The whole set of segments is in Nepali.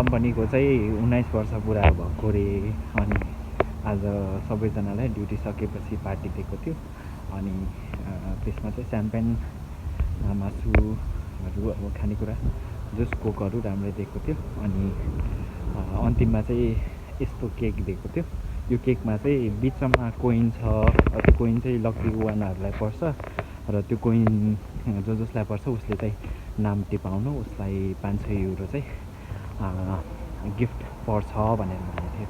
कम्पनीको चाहिँ 19 वर्ष पुरा भएको रे। अनि आज सबैजनालाई ड्युटी सकेपछि पार्टी दिएको थियो। अनि त्यसमा चाहिँ स्याम्पेन, मासुहरू, अब खानेकुरा, जुस, कोकहरू राम्रै दिएको थियो। अनि अन्तिममा चाहिँ यस्तो केक दिएको थियो। यो केकमा चाहिँ बिचमा कोइन छ। त्यो कोइन चाहिँ लकी वानहरूलाई पर्छ र त्यो कोइन जसलाई पर्छ उसले चाहिँ नाम टिपाउनु, उसलाई 500 युरो चाहिँ गिफ्ट पर्छ भनेर भनेको थियो।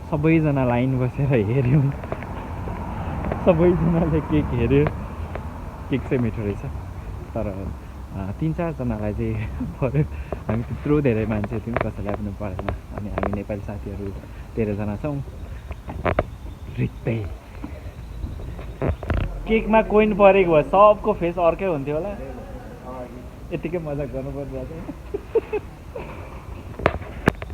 सबैजना लाइन बसेर हेऱ्यौँ, सबैजनाले केक हेऱ्यो। केक चाहिँ मिठो रहेछ, तर 3-4जनालाई चाहिँ पऱ्यो। हामी त्यत्रो धेरै मान्छे थियौँ, कसैलाई पनि परेन। अनि हामी नेपाली साथीहरू 13जना छौँ। रित्तै केकमा कोइन परेको भए सबको फेस अर्कै हुन्थ्यो होला। यतिकै मजाक गर्नु परिरहेको छ।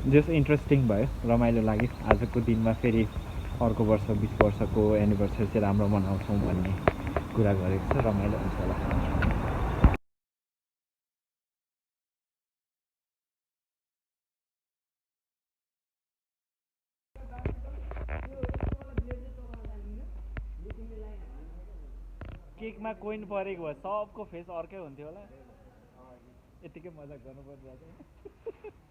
जस इन्ट्रेस्टिङ भयो, रमाइलो लाग्यो। आजको दिनमा फेरि अर्को वर्ष 20 वर्षको एनिभर्सरी चाहिँ राम्रो मनाउँछौँ भन्ने कुरा गरेको छ। रमाइलो हुन्छ होला। केकमा कोइन परेको भए सबको फेस अर्कै हुन्थ्यो होला। यतिकै मजाक गर्नु परिरहेको छ।